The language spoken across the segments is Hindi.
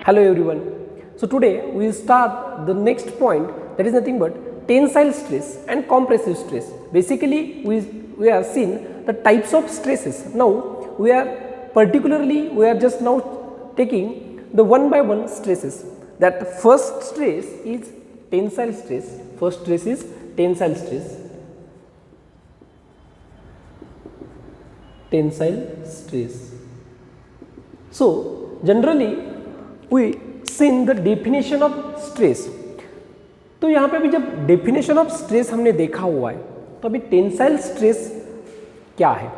Hello everyone. So today we will start the next point, that is nothing but tensile stress and compressive stress. Basically we have seen the types of stresses. Now we are just now taking the one by one stresses. That first stress is tensile stress. First stress is tensile stress. Tensile stress. So generally we seen the definition of stress. तो यहाँ पे अभी जब डेफिनेशन ऑफ स्ट्रेस हमने देखा हुआ है, तो अभी टेंसाइल स्ट्रेस क्या है?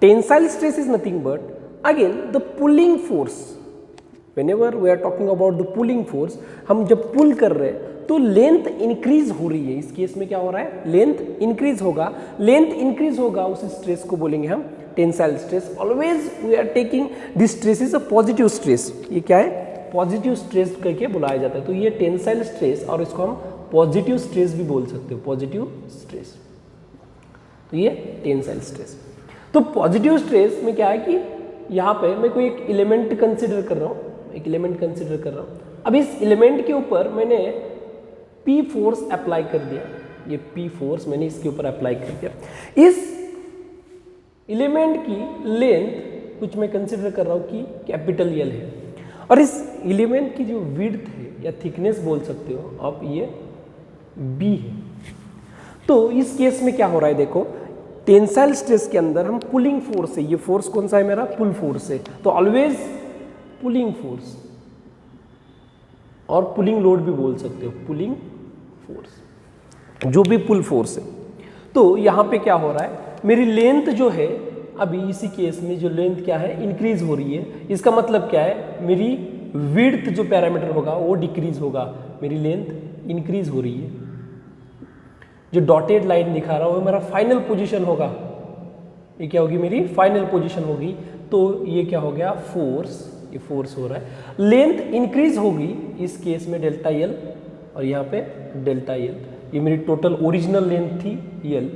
Tensile stress is nothing but again the pulling force. Whenever we are talking about the pulling force, हम जब पुल कर रहे हैं तो लेंथ इंक्रीज हो रही है. इस केस में क्या हो रहा है? लेंथ इंक्रीज होगा. लेंथ इंक्रीज होगा, उस स्ट्रेस को बोलेंगे हम tensile stress. Always we are taking this stress is a positive stress. ये क्या है? पॉजिटिव स्ट्रेस करके बुलाया जाता है. तो ये टेंसाइल स्ट्रेस, और इसको हम पॉजिटिव स्ट्रेस भी बोल सकते हो, पॉजिटिव स्ट्रेस. तो ये टेंसाइल स्ट्रेस. तो पॉजिटिव स्ट्रेस में क्या है कि यहाँ पे मैं कोई एक एलिमेंट कंसिडर कर रहा हूँ, अब इस एलिमेंट के ऊपर मैंने P फोर्स अप्लाई कर दिया. ये P फोर्स मैंने इसके ऊपर अप्लाई कर दिया. इस एलिमेंट की लेंथ कुछ मैं कंसिडर कर रहा हूँ कि कैपिटल L है, और इस एलिमेंट की जो विड्थ है या थिकनेस बोल सकते हो आप, ये B है. तो इस केस में क्या हो रहा है? देखो, टेंसाइल स्ट्रेस के अंदर हम पुलिंग फोर्स है. ये फोर्स कौन सा है? मेरा पुल फोर्स है. तो ऑलवेज पुलिंग फोर्स, और पुलिंग लोड भी बोल सकते हो, पुलिंग फोर्स, जो भी पुल फोर्स है. तो यहाँ पे क्या हो रहा है? मेरी लेंथ जो है, अभी इसी केस में जो लेंथ क्या है? इंक्रीज हो रही है. इसका मतलब क्या है? मेरी विड्थ जो पैरामीटर होगा वो डिक्रीज होगा, मेरी लेंथ इंक्रीज हो रही है. जो डॉटेड लाइन दिखा रहा हूँ वो मेरा फाइनल पोजीशन होगा. ये क्या होगी? मेरी फाइनल पोजीशन होगी. तो ये क्या हो गया? फोर्स. ये फोर्स हो रहा है. लेंथ इंक्रीज होगी इस केस में डेल्टा एल, और यहाँ पे डेल्टा एल. ये मेरी टोटल ओरिजिनल लेंथ थी एल.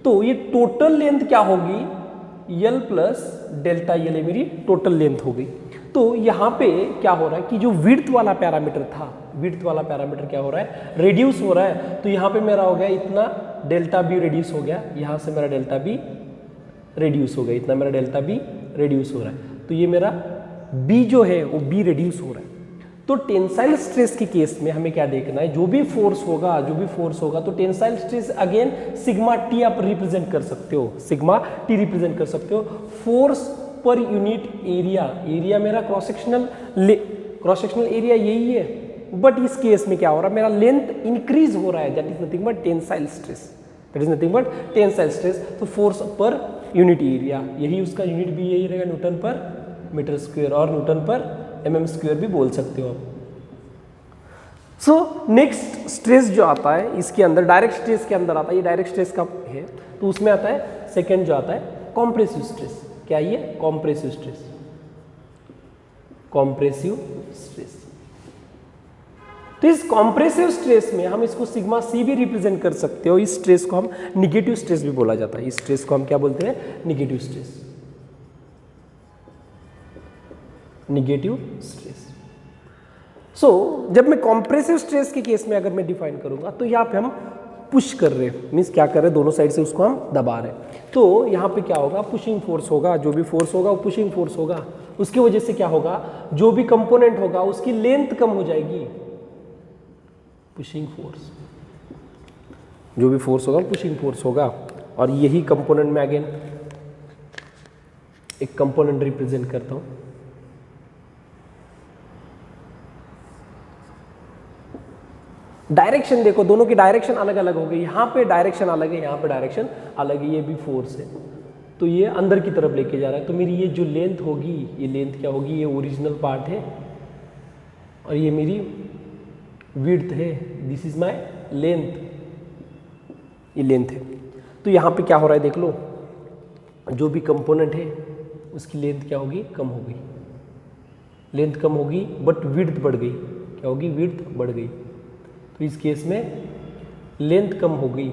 तो ये टोटल लेंथ क्या होगी? एल प्लस डेल्टा एल, ये मेरी टोटल लेंथ हो गई. तो यहाँ पे क्या हो रहा है कि जो विड्थ वाला पैरामीटर था, विड्थ वाला पैरामीटर क्या हो रहा है? रिड्यूस हो रहा है. तो यहाँ पे मेरा हो गया इतना डेल्टा बी रिड्यूस हो गया. यहाँ से मेरा डेल्टा बी रिड्यूस हो गया, इतना मेरा डेल्टा बी रिड्यूस हो रहा है. तो ये मेरा बी जो है वो बी रिड्यूस हो रहा है. तो टेंसाइल स्ट्रेस के केस में हमें क्या देखना है? जो भी फोर्स होगा तो tensile stress again sigma T आप रिप्रेजेंट कर सकते हो, सिग्मा टी रिप्रेजेंट कर सकते हो. Force per unit area, area मेरा क्रॉस सेक्शनल एरिया यही है. बट इस केस में क्या हो रहा है? मेरा लेंथ इंक्रीज हो रहा है. That is nothing but tensile stress. तो फोर्स पर यूनिट एरिया, यही उसका यूनिट भी यही रहेगा, न्यूटन पर मीटर स्क्वायर, और न्यूटन पर mm स्क्वायर भी बोल सकते हो आप. सो नेक्स्ट स्ट्रेस जो आता है इसके अंदर, डायरेक्ट स्ट्रेस के अंदर आता है, ये डायरेक्ट स्ट्रेस का है. तो उसमें आता है सेकेंड जो आता है कॉम्प्रेसिव स्ट्रेस. क्या ये? Compressive stress. तो इस कॉम्प्रेसिव स्ट्रेस में हम इसको सिग्मा सी भी रिप्रेजेंट कर सकते हो. इस स्ट्रेस को हम निगेटिव स्ट्रेस भी बोला जाता है. इस स्ट्रेस को हम क्या बोलते हैं? Negative stress. सो जब मैं कॉम्प्रेसिव स्ट्रेस के केस में अगर मैं डिफाइन करूंगा, तो यहाँ पे हम पुश कर रहे हैं, मीन्स क्या कर रहे हैं? दोनों साइड से उसको हम दबा रहे हैं. तो यहाँ पे क्या होगा? पुशिंग फोर्स होगा. जो भी फोर्स होगा वो पुशिंग फोर्स होगा. उसकी वजह से क्या होगा? जो भी कंपोनेंट होगा उसकी लेंथ कम हो जाएगी. पुशिंग फोर्स, जो भी फोर्स होगा पुशिंग फोर्स होगा. और यही कंपोनेंट में अगेन एक कंपोनेंट रिप्रेजेंट करता हूं. डायरेक्शन देखो, दोनों की डायरेक्शन अलग अलग हो गई. यहाँ पे डायरेक्शन अलग है, यहाँ पे डायरेक्शन अलग है. ये भी फोर्स है, तो ये अंदर की तरफ लेके जा रहा है. तो मेरी ये जो लेंथ होगी, ये लेंथ क्या होगी? ये ओरिजिनल पार्ट है, और ये मेरी विड्थ है. दिस इज माय लेंथ, ये लेंथ है. तो यहाँ पे क्या हो रहा है? देख लो, जो भी कंपोनेंट है उसकी लेंथ क्या होगी? कम हो गई. लेंथ कम होगी बट विड्थ बढ़ गई. क्या होगी? विड्थ बढ़ गई. तो इस केस में लेंथ कम हो गई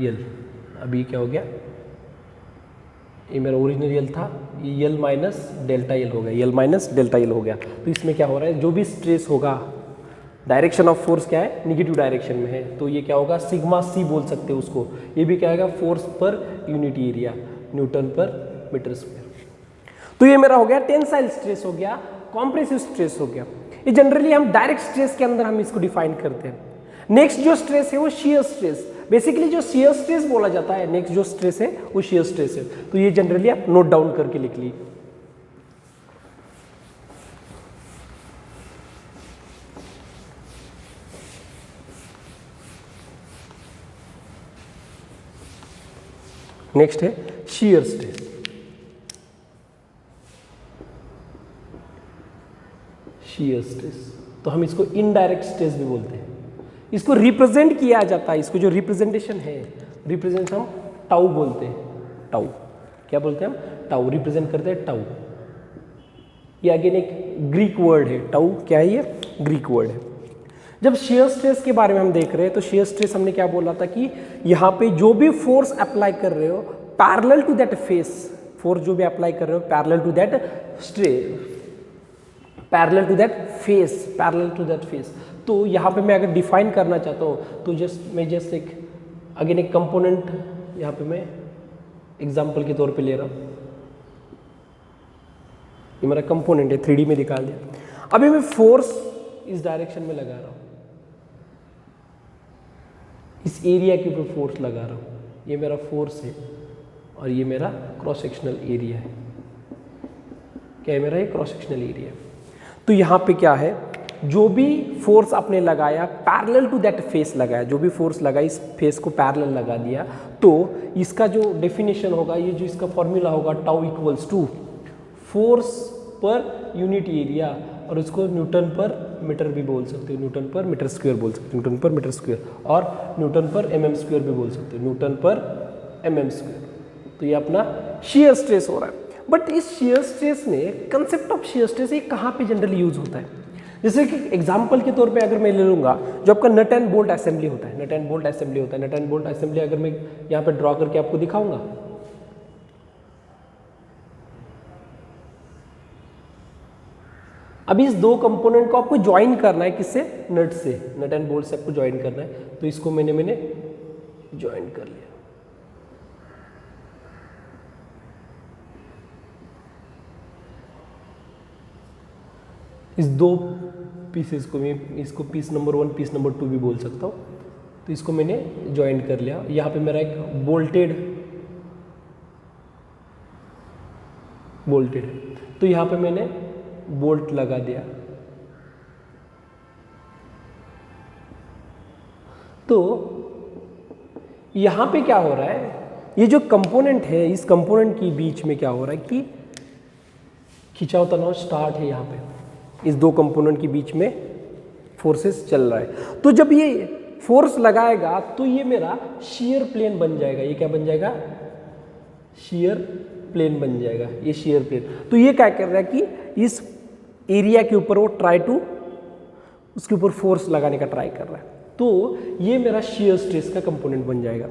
एल. अभी क्या हो गया? ये मेरा ओरिजिनल यल था, ये यल माइनस डेल्टा यल हो गया, यल माइनस डेल्टा यल हो गया। तो इसमें क्या हो रहा है, जो भी स्ट्रेस होगा, डायरेक्शन ऑफ फोर्स क्या है, निगेटिव डायरेक्शन में है, तो ये क्या होगा, सिग्मा सी बोल सकते हो उसको। ये भी क्या आएगा, force per unit area, Newton per metre square. तो ये मेरा हो गया टेंसाइल स्ट्रेस हो गया, कॉम्प्रेसिव स्ट्रेस हो गया। ये जनरली हम डायरेक्ट स्ट्रेस के अंदर हम इसको डिफाइन करते हैं। नेक्स्ट जो स्ट्रेस है वो शियर स्ट्रेस। बेसिकली जो शियर स्ट्रेस बोला जाता है, नेक्स्ट जो स्ट्रेस है वो शियर स्ट्रेस है। तो ये जनरली आप नोट डाउन करके लिख लीजिए। नेक्स्ट है शियर स्ट्रेस। शियर स्ट्रेस तो हम इसको इनडायरेक्ट स्ट्रेस भी बोलते हैं। इसको रिप्रेजेंट किया जाता है, इसको जो रिप्रेजेंटेशन है, रिप्रेजेंट हम टाउ बोलते हैं। टाउ क्या बोलते हैं हम, टाउ रिप्रेजेंट करते हैं टाउ। ये अगेन एक ग्रीक वर्ड है, टाउ क्या है, ये ग्रीक वर्ड है। जब शेयर स्ट्रेस के बारे में हम देख रहे हैं तो शेयर स्ट्रेस हमने क्या बोला था कि यहाँ पे जो भी फोर्स अप्लाई कर रहे हो parallel to that face, force जो भी अप्लाई कर रहे हो parallel to that stress, parallel to that face, parallel to that face. तो यहाँ पे मैं अगर डिफाइन करना चाहता हूँ तो मैं जस्ट एक अगेन एक कंपोनेंट यहाँ पे मैं एग्जांपल के तौर पे ले रहा हूँ। ये मेरा कंपोनेंट है, 3D में निकाल दिया। अभी मैं फोर्स इस डायरेक्शन में लगा रहा हूँ, इस एरिया के ऊपर फोर्स लगा रहा हूँ। ये मेरा फोर्स है और ये मेरा क्रॉस सेक्शनल एरिया है। क्या है मेरा, ये क्रॉस सेक्शनल एरिया है। तो यहाँ पे क्या है, जो भी फोर्स आपने लगाया पैरेलल टू दैट फेस लगाया, जो भी फोर्स लगा इस फेस को पैरेलल लगा दिया, तो इसका जो डेफिनेशन होगा, ये जो इसका फॉर्मूला होगा, tau equals to force per unit area, और इसको न्यूटन पर मीटर भी बोल सकते हो, न्यूटन पर मीटर स्क्वायर बोल सकते हो, न्यूटन पर मीटर स्क्वायर, और न्यूटन पर mm स्क्वायर भी बोल सकते हो, न्यूटन पर mm स्क्वायर। तो ये अपना शियर स्ट्रेस हो रहा है। बट इस शियर स्ट्रेस में कंसेप्ट ऑफ शियर स्ट्रेस ये कहाँ पे जनरली यूज होता है? जैसे कि एग्जांपल के तौर पे अगर मैं ले लूँगा, जो आपका नट एंड बोल्ट असेंबली होता है, नट एंड बोल्ट असेंबली होता है, नट एंड बोल्ट असेंबली अगर मैं यहाँ पे ड्रॉ करके आपको दिखाऊंगा, अभी इस दो कंपोनेंट को आपको ज्वाइन करना है, किससे, नट से, नट एंड बोल्ट से आपको ज्वाइन करना है। तो इसको मैंने ज्वाइन कर लिया। इस दो पीसेस को मैं इसको पीस नंबर 1 पीस नंबर 2 भी बोल सकता हूँ। तो इसको मैंने ज्वाइन कर लिया। यहाँ पे मेरा एक बोल्टेड है, तो यहाँ पे मैंने बोल्ट लगा दिया। तो यहाँ पे क्या हो रहा है, ये जो कंपोनेंट है, इस कंपोनेंट के बीच में क्या हो रहा है कि खिंचाव तनाव स्टार्ट है। यहाँ पे इस दो कंपोनेंट के बीच में फोर्सेस चल रहा है। तो जब ये फोर्स लगाएगा तो ये मेरा शियर प्लेन बन जाएगा। ये क्या बन जाएगा, शियर प्लेन बन जाएगा, ये शियर प्लेन। तो ये क्या कर रहा है कि इस एरिया के ऊपर वो उसके ऊपर फोर्स लगाने का ट्राई कर रहा है। तो ये मेरा शियर स्ट्रेस का कंपोनेंट बन जाएगा।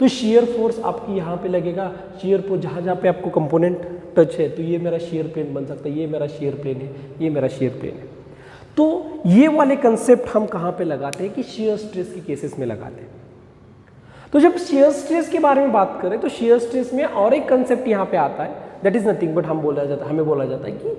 तो शियर फोर्स आपकी यहाँ पे लगेगा, शियर फोर्स जहाँ पे आपको कंपोनेंट टच है, तो ये मेरा शियर प्लेन बन सकता है, ये मेरा शियर प्लेन है, ये मेरा शियर प्लेन है। तो ये वाले कंसेप्ट हम कहाँ पे लगाते हैं कि शियर स्ट्रेस के केसेस में लगाते हैं। तो जब शियर स्ट्रेस के बारे में बात करें तो शियर स्ट्रेस में और एक कंसेप्ट यहाँ पे आता है, दैट इज नथिंग बट हमें बोला जाता है कि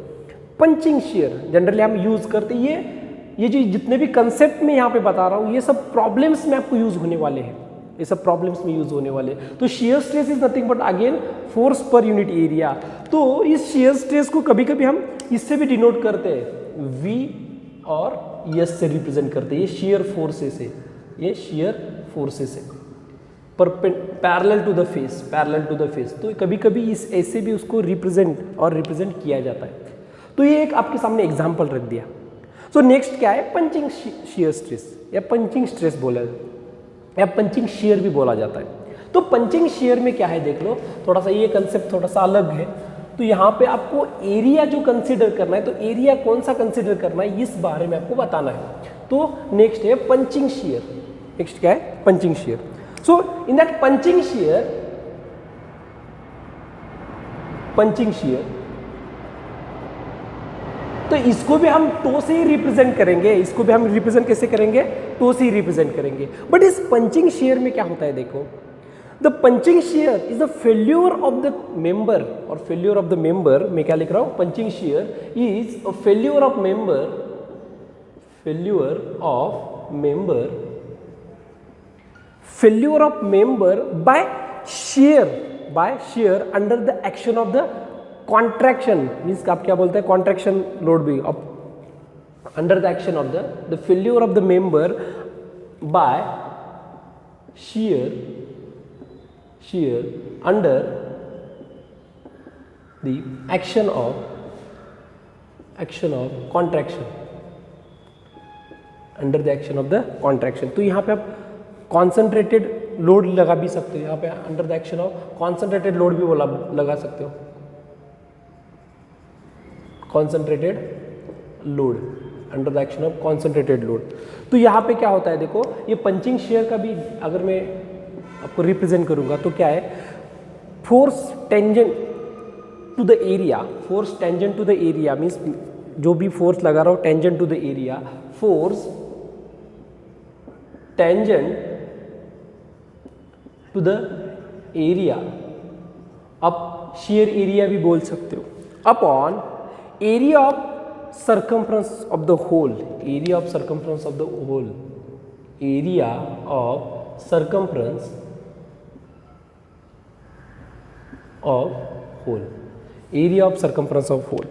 पंचिंग शियर। जनरली हम यूज करते हैं ये जो जितने भी कंसेप्ट में यहाँ पे बता रहा हूँ, ये सब प्रॉब्लम्स में आपको यूज होने वाले हैं, ये सब प्रॉब्लम्स में यूज होने वाले। तो shear stress is nothing but again force per unit area. तो इस शियर स्ट्रेस को कभी कभी हम इससे भी डिनोट करते हैं, V और S से रिप्रेजेंट करते हैं। ये शियर फोर्सेस है, ये शियर फोर्सेस है पैरेलल टू द फेस। तो कभी कभी इस ऐसे भी उसको रिप्रेजेंट किया जाता है। तो ये एक आपके सामने एग्जाम्पल रख दिया। सो नेक्स्ट क्या है, पंचिंग शियर स्ट्रेस या पंचिंग स्ट्रेस बोला या पंचिंग शियर भी बोला जाता है। तो पंचिंग शियर में क्या है देख लो, थोड़ा सा ये कंसेप्ट थोड़ा सा अलग है। तो यहाँ पे आपको एरिया जो कंसीडर करना है, तो एरिया कौन सा कंसीडर करना है इस बारे में आपको बताना है। तो नेक्स्ट है पंचिंग शियर। नेक्स्ट क्या है, punching shear. So in that punching shear punching shear, तो इसको भी हम टो से ही रिप्रेजेंट करेंगे, इसको भी हम रिप्रेजेंट कैसे करेंगे, टो से ही रिप्रेजेंट करेंगे। बट इस पंचिंग शियर में क्या होता है, देखो the punching shear is the failure of the member, और फेल्यूर ऑफ द मेंबर मैं क्या लिख रहा हूं, punching shear is a failure of member, failure of member, failure of member by shear under the action of the contraction, means आप क्या बोलते हैं, कॉन्ट्रैक्शन लोड भी, under the action of the failure of the member by shear under the action of contraction, under the action of the contraction. तो यहाँ पे आप कॉन्सेंट्रेटेड लोड लगा भी सकते हो, यहाँ पे under the action of concentrated load भी बोला लगा सकते हो, concentrated load, under the action of concentrated load. तो यहाँ पे क्या होता है, देखो ये पंचिंग शियर का भी अगर मैं आपको रिप्रेजेंट करूंगा तो क्या है, force tangent to the area, force tangent to the area means जो भी फोर्स लगा रहा हो tangent to the area, force tangent to the area, आप शियर एरिया भी बोल सकते हो, upon area of circumference of the hole, area of circumference of the hole, area of circumference of hole, area of circumference of hole.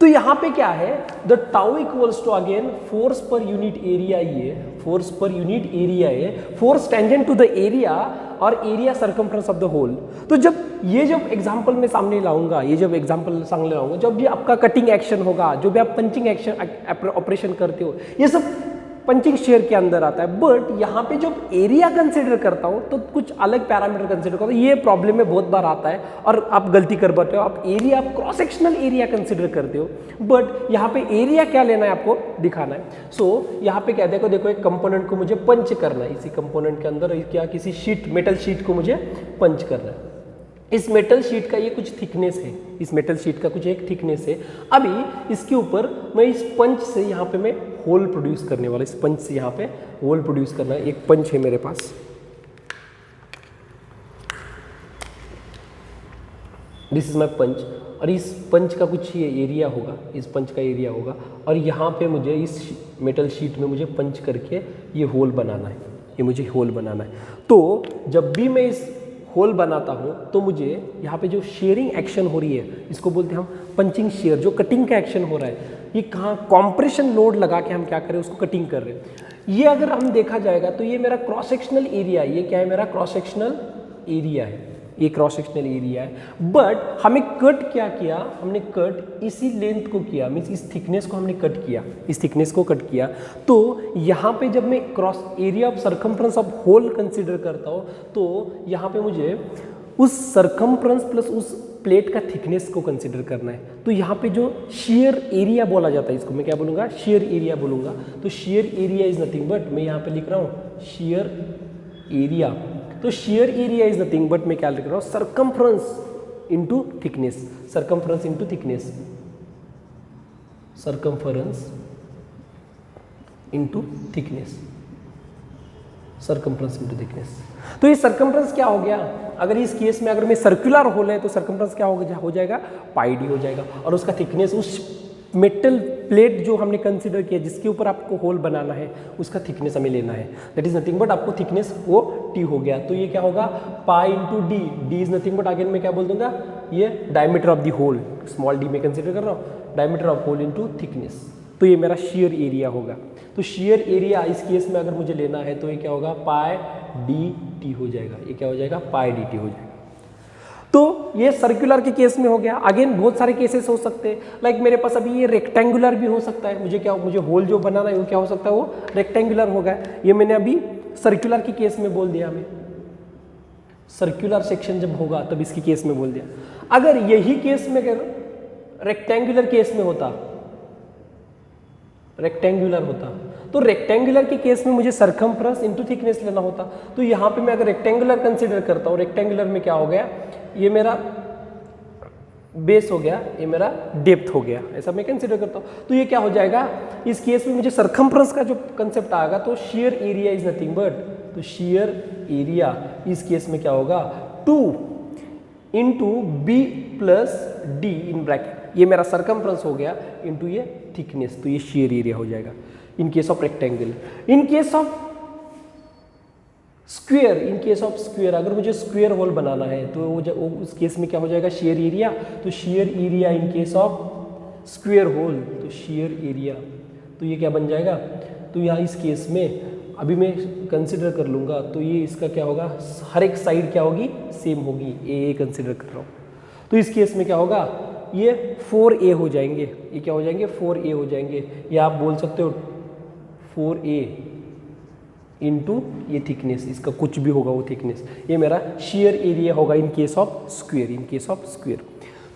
तो यहां पे क्या है, the tau equals to again force per unit area, ये फोर्स पर यूनिट एरिया है, force tangent to the area और area circumference of the whole. तो जब एग्जांपल में सामने लाऊंगा, जब भी आपका कटिंग एक्शन होगा, जो भी आप पंचिंग एक्शन ऑपरेशन करते हो, ये सब पंचिंग शियर के अंदर आता है। बट यहाँ पे जब एरिया कंसिडर करता हूँ तो कुछ अलग पैरामीटर कंसिडर करता हूँ, ये प्रॉब्लम में बहुत बार आता है और आप गलती कर बैठे हो, आप क्रॉस सेक्शनल एरिया कंसिडर करते हो, बट यहाँ पे एरिया क्या लेना है आपको दिखाना है। सो यहाँ पे क्या देखो एक कंपोनेंट को मुझे पंच करना है, इसी कंपोनेंट के अंदर क्या किसी शीट, मेटल शीट को मुझे पंच करना है। इस मेटल शीट का ये कुछ थिकनेस है, इस मेटल शीट का कुछ एक थिकनेस है। अभी इसके ऊपर मैं इस पंच से यहाँ पे मैं होल प्रोड्यूस करने वाला, इस पंच से यहाँ पे होल प्रोड्यूस करना है। एक पंच है मेरे पास, दिस इज माई पंच, और इस पंच का कुछ ये एरिया होगा, इस पंच का एरिया होगा, और यहाँ पे मुझे इस मेटल शीट में मुझे पंच करके ये होल बनाना है, ये मुझे होल बनाना है। तो जब भी मैं इस होल बनाता हूँ तो मुझे यहाँ पे जो शेयरिंग एक्शन हो रही है, इसको बोलते हैं हम पंचिंग शेयर, जो कटिंग का एक्शन हो रहा है, ये कहाँ कॉम्प्रेशन लोड लगा के हम क्या कर रहे हैं, उसको कटिंग कर रहे हैं। ये अगर हम देखा जाएगा तो ये मेरा क्रॉस सेक्शनल एरिया है, ये क्या है, मेरा क्रॉस सेक्शनल एरिया है, ये क्रॉस सेक्शनल एरिया है। बट हमें कट क्या किया, हमने कट इसी लेंथ को किया, मीन्स इस थिकनेस को हमने कट किया, इस थिकनेस को कट किया। तो यहाँ पे जब मैं cross area of circumference of hole consider करता हूँ तो यहाँ पे मुझे उस सर्कमफ्रेंस प्लस उस प्लेट का थिकनेस को कंसीडर करना है। तो यहाँ पे जो शेयर एरिया बोला जाता है, इसको मैं क्या बोलूँगा, शेयर एरिया बोलूँगा। तो shear area is nothing but, मैं यहाँ पे लिख रहा हूँ शेयर एरिया, तो shear area is nothing but मैं क्या लिख रहा हूँ, circumference into thickness, circumference into thickness, circumference into thickness, circumference into thickness. तो ये सर्कमफ्रेंस क्या हो गया, अगर इस केस में अगर मैं सर्कुलर होल है तो सर्कमफ्रेंस क्या हो जाएगा, पाई डी हो जाएगा, और उसका थिकनेस उस मेटल प्लेट जो हमने कंसीडर किया जिसके ऊपर आपको होल बनाना है उसका थिकनेस हमें लेना है, दैट इज नथिंग बट आपको थिकनेस वो टी हो गया। तो ये क्या होगा, pi into D, D is nothing but again मैं क्या बोल दूंगा, ये diameter of the hole, small D में कंसीडर कर रहा हूँ, diameter of hole into thickness. तो ये मेरा शेयर एरिया होगा। तो शेयर एरिया इस केस में अगर मुझे लेना है तो ये क्या होगा, पाई डी टी हो जाएगा, ये क्या हो जाएगा, पाई डी टी हो जाएगा। तो ये सर्कुलर के केस में हो गया। अगेन बहुत सारे केसेस हो सकते हैं, लाइक मेरे पास अभी ये रेक्टेंगुलर भी हो सकता है, मुझे होल जो बनाना है वो क्या हो सकता है, वो रेक्टेंगुलर होगा। ये मैंने अभी सर्कुलर के केस में बोल दिया, हमें सर्कुलर सेक्शन जब होगा तब इसकी केस में बोल दिया। अगर यही केस में अगर रेक्टेंगुलर केस में होता, रेक्टेंगुलर होता तो रेक्टेंगुलर के केस में मुझे सर्कमफ्रेंस इनटू थिकनेस लेना होता। तो यहाँ पे मैं अगर रेक्टेंगुलर कंसीडर करता हूँ, रेक्टेंगुलर में क्या हो गया, ये मेरा बेस हो गया, ये मेरा डेप्थ हो गया, ऐसा मैं कंसिडर करता हूँ। तो ये क्या हो जाएगा, इस केस में मुझे सरकमफ्रेंस का जो कंसेप्ट आएगा, तो shear area is nothing but, तो शेयर एरिया इस केस में क्या होगा 2 into B plus D in bracket, ये मेरा सरकमफ्रेंस हो गया इंटू ये थिकनेस, तो ये शेयर एरिया हो जाएगा इन case of rectangle. In case of square, in case of square अगर मुझे स्क्वायर होल बनाना है तो वो उस केस में क्या हो जाएगा शेयर एरिया, तो shear area in case of square hole, तो शेयर एरिया, तो ये क्या बन जाएगा, तो यहाँ इस केस में अभी मैं कंसिडर कर लूँगा, तो ये इसका क्या होगा, हर एक साइड क्या होगी सेम होगी, ए कंसिडर कर रहा हूँ, तो इस केस में क्या होगा ये 4a हो जाएंगे, ये क्या हो जाएंगे 4a हो जाएंगे, या आप बोल सकते हो 4a इंटू ये थिकनेस, इसका कुछ भी होगा वो थिकनेस, ये मेरा शेयर एरिया होगा इन case of square, in case of square.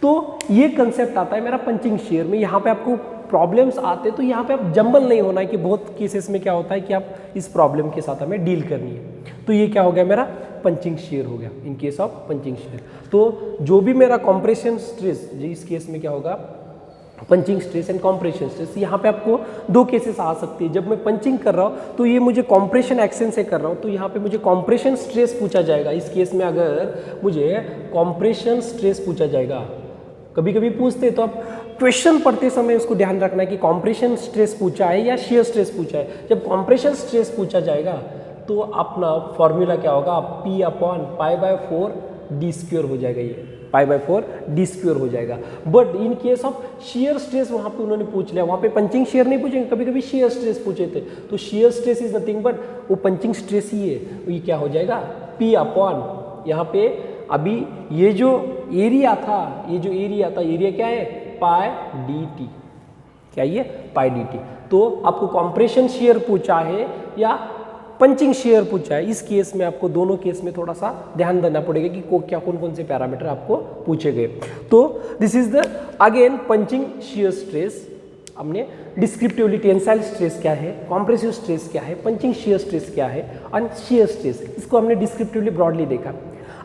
तो ये कंसेप्ट आता है मेरा पंचिंग शेयर में। यहाँ पे आपको प्रॉब्लम्स आते हैं तो यहाँ पे आप जंबल नहीं होना है कि बहुत केसेस में क्या होता है कि आप इस प्रॉब्लम के साथ हमें डील करनी है। तो ये क्या हो गया मेरा पंचिंग शेयर हो गया इन केस ऑफ पंचिंग शेयर। तो जो भी मेरा कॉम्प्रेशन स्ट्रेस, इस केस में क्या होगा punching stress and compression stress, यहाँ पे आपको दो केसेस आ सकती है। जब मैं पंचिंग कर रहा हूँ तो ये मुझे कॉम्प्रेशन एक्शन से कर रहा हूँ, तो यहाँ पे मुझे कॉम्प्रेशन स्ट्रेस पूछा जाएगा। इस केस में अगर मुझे कॉम्प्रेशन स्ट्रेस पूछा जाएगा, कभी कभी पूछते हैं तो आप क्वेश्चन पढ़ते समय उसको ध्यान रखना है कि कॉम्प्रेशन स्ट्रेस पूछा है या शेयर स्ट्रेस पूछा है। जब कॉम्प्रेशन स्ट्रेस पूछा जाएगा तो अपना फॉर्मूला क्या होगा, P/π/4 d² हो जाएगा, ये π/4 d² हो जाएगा। But in case of shear stress वहाँ पे उन्होंने पूछ लिया, वहाँ पे पंचिंग शेयर नहीं पूछेंगे, कभी कभी शेयर स्ट्रेस पूछे थे। तो shear stress is nothing but वो पंचिंग स्ट्रेस ही है, ये क्या हो जाएगा P अपॉन, यहाँ पे अभी ये जो एरिया था, एरिया क्या है π/dt, क्या ये π/dt। तो आपको कॉम्प्रेशन शेयर पूछा है या पंचिंग शेयर पूछा है, इस केस में आपको दोनों केस में थोड़ा सा ध्यान देना पड़ेगा कि क्या कौन कौन से पैरामीटर आपको पूछे गए। तो this is the again punching shear stress. हमने डिस्क्रिप्टिवली टेंसाइल स्ट्रेस क्या है, कॉम्प्रेसिव स्ट्रेस क्या है, पंचिंग शेयर स्ट्रेस क्या है और शेयर स्ट्रेस, इसको हमने डिस्क्रिप्टिवली ब्रॉडली देखा।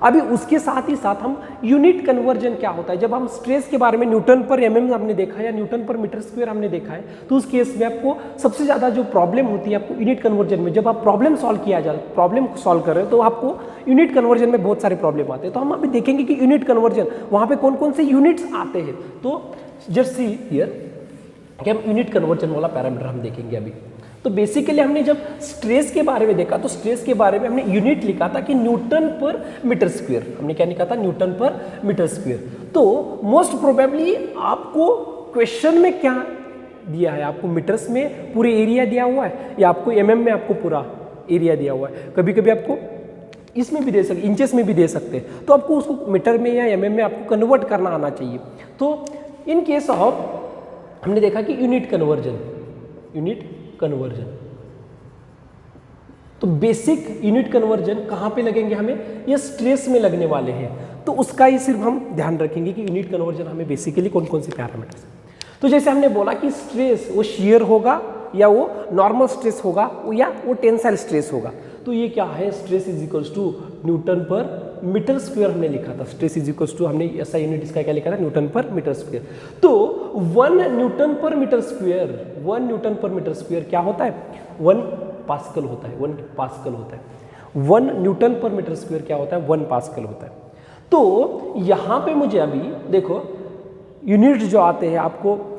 अभी उसके साथ ही साथ हम यूनिट कन्वर्जन क्या होता है, जब हम स्ट्रेस के बारे में न्यूटन पर mm हमने देखा या न्यूटन पर मीटर स्क्वायर हमने देखा है, तो उस केस में आपको सबसे ज़्यादा जो प्रॉब्लम होती है आपको यूनिट कन्वर्जन में, जब आप प्रॉब्लम सॉल्व कर रहे हो तो आपको यूनिट कन्वर्जन में बहुत सारे प्रॉब्लम आते हैं। तो हम अभी देखेंगे कि यूनिट कन्वर्जन वहाँ पे कौन कौन से यूनिट्स आते हैं। तो जस्ट सी हियर कि हम यूनिट कन्वर्जन वाला पैरामीटर हम देखेंगे अभी। तो बेसिकली हमने जब स्ट्रेस के बारे में देखा तो स्ट्रेस के बारे में हमने यूनिट लिखा था कि न्यूटन पर मीटर स्क्वायर, हमने क्या लिखा था न्यूटन पर मीटर स्क्वायर। तो मोस्ट प्रोबेबली आपको क्वेश्चन में क्या दिया है, आपको मीटर्स में पूरे एरिया दिया हुआ है या आपको mm में आपको पूरा एरिया दिया हुआ है। कभी कभी आपको इसमें भी दे सकते, इंचेस में भी दे सकते हैं, तो आपको उसको मीटर में या mm में आपको कन्वर्ट करना आना चाहिए। तो इन केस ऑफ हमने देखा कि यूनिट कन्वर्जन, तो बेसिक यूनिट कन्वर्जन कहाँ पे लगेंगे हमें, ये स्ट्रेस में लगने वाले हैं। तो उसका ही सिर्फ हम ध्यान रखेंगे कि यूनिट कन्वर्जन हमें बेसिकली कौन कौन से पैरामीटर्स। तो जैसे हमने बोला कि स्ट्रेस वो शेयर होगा या वो नॉर्मल स्ट्रेस होगा या वो टेंसाइल स्ट्रेस होगा। तो ये क्या है, stress is equals to newton per metre square हमने लिखा था। स्ट्रेस इज इक्वल्स टू हमने ऐसा यूनिट इसका क्या लिखा था, न्यूटन पर मीटर स्क्वायर। तो 1 न्यूटन पर मीटर स्क्वायर क्या होता है, 1 पास्कल होता है। 1 न्यूटन पर मीटर स्क्वायर क्या होता है, 1 पास्कल होता है। तो यहाँ पे मुझे अभी देखो यूनिट जो आते हैं, आपको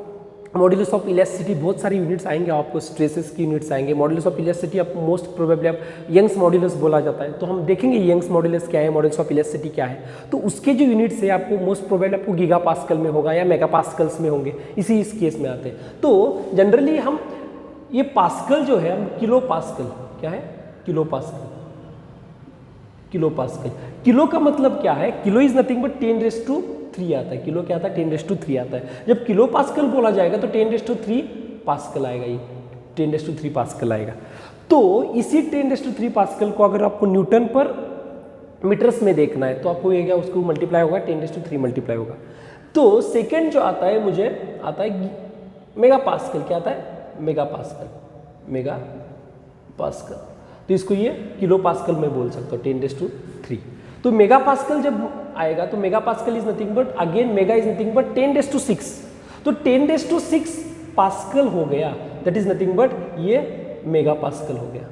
मॉड्यूलस ऑफ इलास्टिसिटी बहुत सारे यूनिट्स आएंगे, आपको स्ट्रेसेस की यूनिट्स आएंगे। मॉड्यूलस ऑफ इलास्टिसिटी आप मोस्ट प्रोबेबली आप यंग्स मॉड्यूलस बोला जाता है, तो हम देखेंगे यंग्स मॉड्यूलस क्या है, मॉड्यूलस ऑफ इलास्टिसिटी क्या है। तो उसके जो यूनिट्स है आपको मोस्ट प्रोबेबली आपको गीगा पास्कल में होगा या मेगा पास्कल्स में होंगे, इस केस में आते हैं। तो जनरली हम ये पास्कल जो है, हम किलो पास्कल क्या है, किलो पास्कल। किलो का मतलब क्या है, किलो इज नथिंग बट 10⁻³ आता है। किलो क्या आता है, 10⁻³ आता है। जब किलो पास्कल बोला जाएगा तो 10⁻³ पास्कल आएगा, ये 10⁻³ पास्कल आएगा। तो इसी 10⁻³ पास्कल को अगर आपको न्यूटन पर मीटर्स में देखना है तो आपको ये क्या, उसको मल्टीप्लाई होगा, 10⁻³ मल्टीप्लाई होगा। तो सेकेंड जो आता है मुझे आता है मेगा पास्कल। क्या आता है, मेगा पास्कल। तो इसको ये किलो पास्कल में बोल सकता हूँ, 10⁻³ तो मेगा पास्कल जब आएगा तो mega pascal is nothing but again mega is nothing but 10⁶, तो 10⁶ पास्कल हो गया, दैट इज नथिंग बट ये मेगा पास्कल हो गया।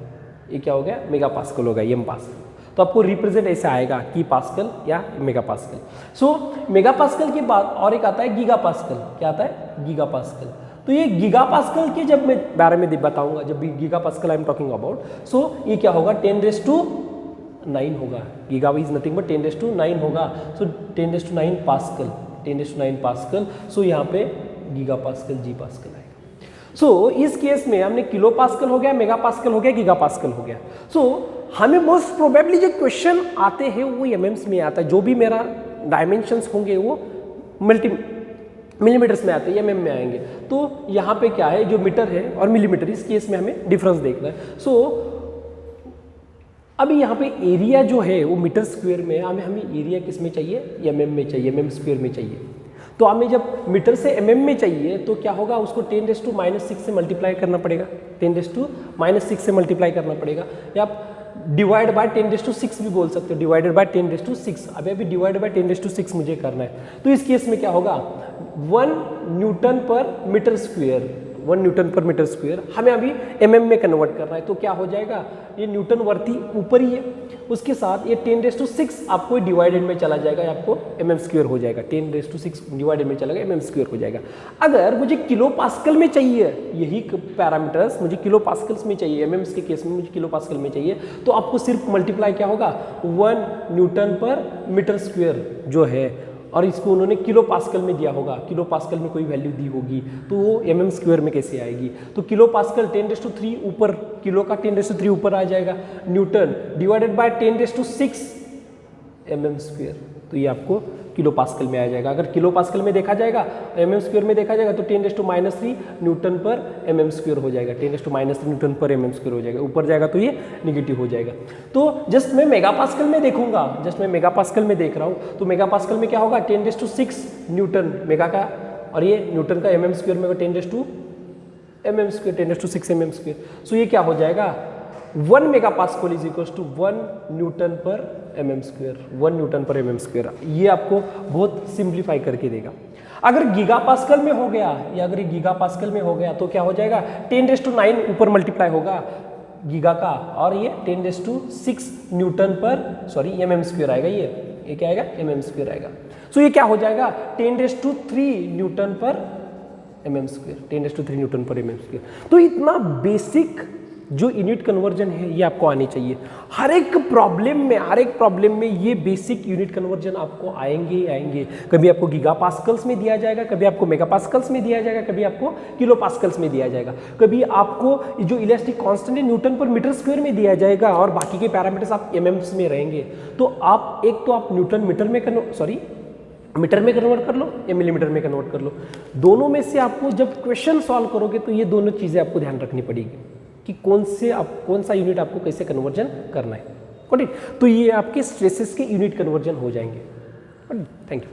ये क्या हो गया? मेगा पास्कल हो गया, एम पास्कल। तो आपको रिप्रेजेंट ऐसे आएगा कि पास्कल या मेगा पास्कल। सो मेगा पास्कल के बाद और एक आता है गीगा पास्कल। क्या आता है? Giga pascal. तो ये गीगा पास्कल के जब मैं बारे में बताऊंगा, जब भी giga pascal I am talking about, so ये क्या होगा? 10⁹ होगा। गीगा इज नथिंग बट 10⁹ होगा। सो 10⁹ पास्कल, 10⁹ पास्कल। सो यहाँ पे गीगा पास्कल, जी पास्कल आएगा। सो इस केस में हमने किलो पास्कल हो गया, मेगा पास्कल हो गया, गीगा पास्कल हो गया। सो हमें मोस्ट प्रोबेबली जो क्वेश्चन आते हैं वो एमएम्स में आता है। जो भी मेरा डायमेंशंस होंगे वो मिलीमीटर्स में आते हैं, एमएम में आएंगे। तो यहाँ पे क्या है, जो मीटर है और मिलीमीटर, इस केस में हमें डिफरेंस देखना है। सो अभी यहाँ पे एरिया जो है वो मीटर स्क्वायर में, हमें एरिया किस में चाहिए? एमएम में चाहिए, एमएम स्क्वायर में चाहिए। तो हमें जब मीटर से एमएम में चाहिए तो क्या होगा? उसको 10⁻⁻6 से मल्टीप्लाई करना पड़ेगा, 10⁻⁻6 से मल्टीप्लाई करना पड़ेगा, या आप डिवाइड बाय 10⁶ भी बोल सकते हो, डिवाइडेड बाय 10⁶। अभी डिवाइड बाय 10⁶ मुझे करना है। तो इस केस में क्या होगा? 1 newton per metre square, 1 newton per metre square हमें अभी एमएम में कन्वर्ट करना है। तो क्या हो जाएगा? ये न्यूटन वर्ती ऊपर ही है, उसके साथ ये 10⁶ आपको डिवाइडेड में चला जाएगा, आपको एमएम स्क्वायर हो जाएगा। 10⁶ डिवाइडेड में चला गया, एमएम स्क्वायर हो जाएगा। अगर मुझे किलो पास्कल में चाहिए, यही पैरामीटर्स मुझे किलो पास्कल्स में चाहिए, एमएम्स के केस में मुझे किलो पास्कल में चाहिए, तो आपको सिर्फ मल्टीप्लाई क्या होगा? 1 न्यूटन पर मीटर स्क्वायर जो है, और इसको उन्होंने किलो पास्कल में दिया होगा, किलो पास्कल में कोई वैल्यू दी होगी, तो वो एमएम स्क्वायर में कैसे आएगी? तो किलो पास्कल 10⁻³ ऊपर, किलो का 10⁻³ ऊपर आ जाएगा, Newton divided by 10⁶ MM square. तो ये आपको किलो पास्कल में आ जाएगा। अगर किलो पास्कल में देखा जाएगा, एमएम स्क्वायर में देखा जाएगा, तो 10⁻³ न्यूटन पर एमएम स्क्वायर हो जाएगा, 10⁻³ न्यूटन पर एमएम स्क्वायर हो जाएगा। ऊपर जाएगा तो ये निगेटिव हो जाएगा। तो जस्ट मैं मेगा पास्कल में देखूंगा, जस्ट मैं मेगा पास्कल में देख रहा हूँ, तो मेगा पास्कल में क्या होगा? 10⁶ न्यूटन मेगा का, और ये न्यूटन का एमएम स्क्वायर में 10⁻MM स्क्वायर, 10⁶ एमएम स्क्वायर। सो ये क्या हो जाएगा? 1 mega pascal is equal to 1 newton per mm square, 1 newton per mm square. ये आपको बहुत सिंप्लीफाई करके देगा। अगर गीगा पास्कल में हो गया, या अगर गीगा पास्कल में हो गया तो क्या हो जाएगा? 10⁹ ऊपर मल्टीप्लाई होगा गीगा का, और ये 10⁶ न्यूटन पर, सॉरी एमएम स्क्वायर आएगा, ये क्या आएगा? एमएम स्क्वायर आएगा। सो ये क्या हो जाएगा? 10⁻³ Newton per mm square, 10⁻³ Newton per mm square. तो इतना बेसिक जो यूनिट कन्वर्जन है ये आपको आनी चाहिए। हर एक प्रॉब्लम में ये बेसिक यूनिट कन्वर्जन आपको आएंगे ही आएंगे। कभी आपको गीगा पास्कल्स में दिया जाएगा, कभी आपको मेगा पास्कल्स में दिया जाएगा, कभी आपको किलो पास्कल्स में दिया जाएगा, कभी आपको जो इलास्टिक कांस्टेंट है न्यूटन पर मीटर स्क्वायर में दिया जाएगा, और बाकी के पैरामीटर्स आप एमएम्स में रहेंगे। तो आप एक तो आप न्यूटन मीटर में मीटर में कन्वर्ट कर लो या मिलीमीटर में कन्वर्ट कर लो। दोनों में से आपको जब क्वेश्चन सॉल्व करोगे तो ये दोनों चीज़ें आपको ध्यान रखनी पड़ेगी कि कौन सा यूनिट आपको कैसे कन्वर्जन करना है। तो ये आपके स्ट्रेसेस के यूनिट कन्वर्जन हो जाएंगे। Thank you.